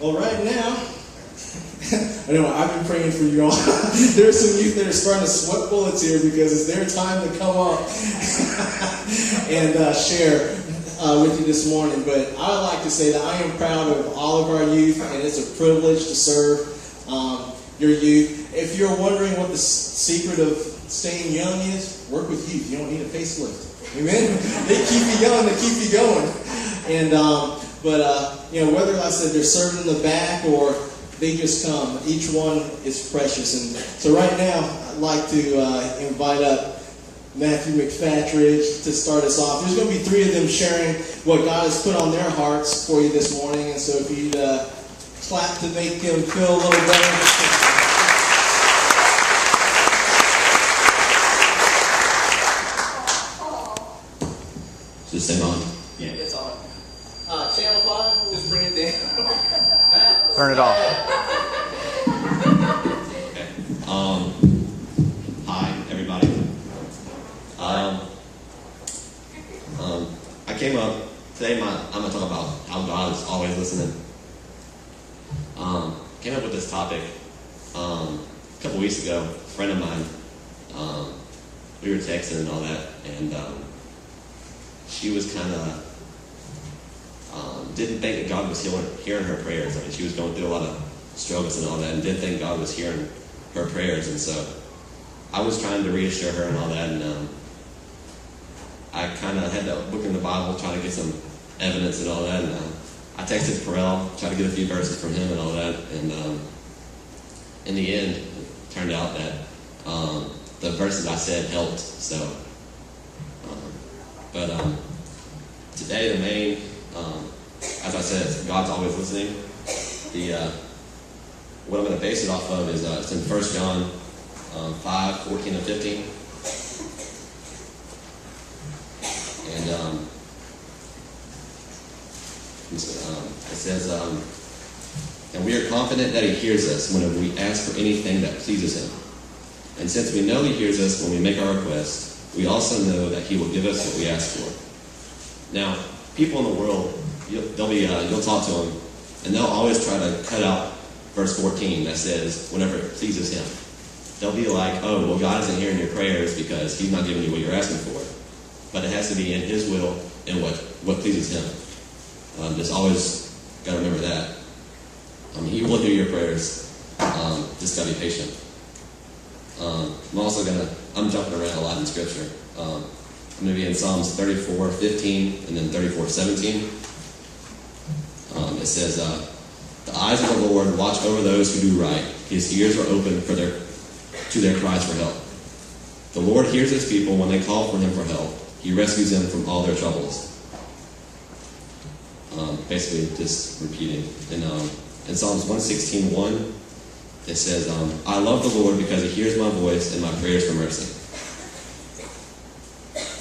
Well, right now, I know I've been praying for you all. There's some youth that are starting to sweat bullets here because it's their time to come up and share with you this morning. But I would like to say that I am proud of all of our youth, and it's a privilege to serve your youth. If you're wondering what the secret of staying young is, work with youth. You don't need a facelift. Amen? They keep you young, they keep you going. And whether, like I said, they're serving in the back or they just come, each one is precious. And so right now, I'd like to invite up Matthew McFatridge to start us off. There's going to be 3 of them sharing what God has put on their hearts for you this morning. And so if you'd clap to make them feel a little better. Is this thing on? Yeah, it's on. Channel 5, we'll just bring it down. Turn it off. Okay. Hi, everybody. I came up today. I'm going to talk about how God is always listening. Came up with this topic a couple weeks ago. A friend of mine, we were texting and all that, and she was kind of didn't think that God was hearing her prayers. I mean, she was going through a lot of struggles and all that, and didn't think God was hearing her prayers. And so I was trying to reassure her and all that, and I kind of had to look in the Bible, try to get some evidence and all that. And I texted Pharrell, tried to get a few verses from him and all that. And in the end, it turned out that the verses I said helped. So, today the main, as I said, God's always listening. What I'm going to base it off of is it's in 1 John 5, 14 and 15. And it says, and we are confident that he hears us whenever we ask for anything that pleases him. And since we know he hears us when we make our request, we also know that he will give us what we ask for. Now, people in the world, you'll talk to them, and they'll always try to cut out verse 14 that says, whenever it pleases him. They'll be like, oh, well, God isn't hearing your prayers because he's not giving you what you're asking for. But it has to be in his will and what pleases him. Just always got to remember that. He will hear your prayers. Just got to be patient. I'm jumping around a lot in Scripture. I'm going to be in Psalms 34:15 and then 34:17. It says, the eyes of the Lord watch over those who do right. His ears are open to their cries for help. The Lord hears his people when they call for him for help. He rescues them from all their troubles. Basically, just repeating. In Psalms 116:1, it says, I love the Lord because he hears my voice and my prayers for mercy.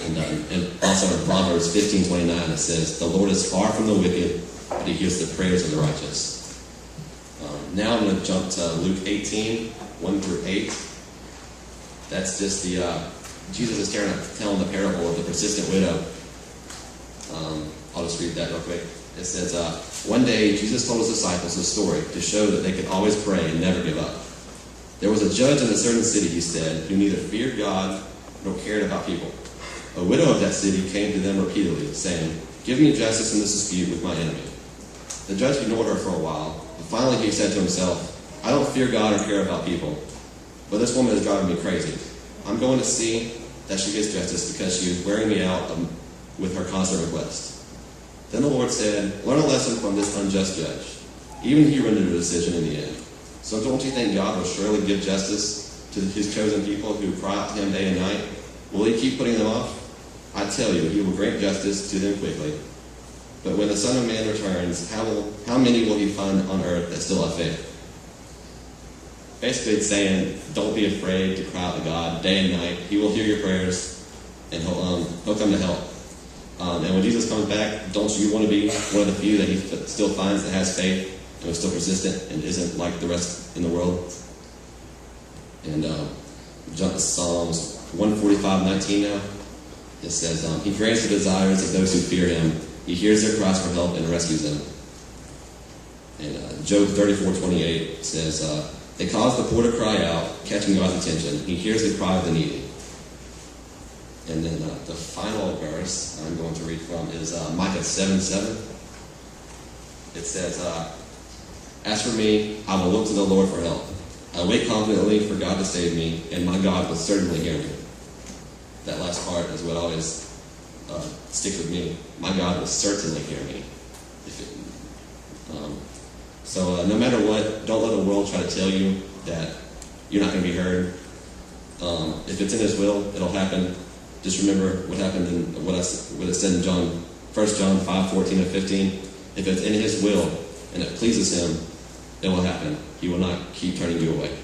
And also in Proverbs 15:29, it says, the Lord is far from the wicked, but he hears the prayers of the righteous. Now I'm going to jump to Luke 18:1-8. That's just Jesus is telling the parable of the persistent widow. I'll just read that real quick. It says, one day Jesus told his disciples a story to show that they could always pray and never give up. There was a judge in a certain city, he said, who neither feared God nor cared about people. A widow of that city came to them repeatedly, saying, give me justice in this dispute with my enemy. The judge ignored her for a while, but finally he said to himself, I don't fear God or care about people, but this woman is driving me crazy. I'm going to see that she gets justice because she is wearing me out with her constant requests. Then the Lord said, learn a lesson from this unjust judge. Even he rendered a decision in the end. So don't you think God will surely give justice to his chosen people who cry out to him day and night? Will he keep putting them off? I tell you, he will grant justice to them quickly. But when the Son of Man returns, how many will he find on earth that still have faith? Basically, it's saying, don't be afraid to cry out to God day and night. He will hear your prayers, and he'll come to help. And when Jesus comes back, don't you want to be one of the few that he still finds that has faith and is still persistent and isn't like the rest in the world? And jump to Psalms 145:19 now. It says, he grants the desires of those who fear him. He hears their cries for help and rescues them. And Job 34:28 says, they cause the poor to cry out, catching God's attention. He hears the cry of the needy. And then the final verse I'm going to read from is Micah 7:7. It says, as for me, I will look to the Lord for help. I wait confidently for God to save me, and my God will certainly hear me. That last part is what always sticks with me. My God will certainly hear me. So no matter what, don't let the world try to tell you that you're not going to be heard. If it's in His will, it'll happen. Just remember what happened in what it said in 1 John 5:14 and 15. If it's in His will and it pleases Him, it will happen. He will not keep turning you away.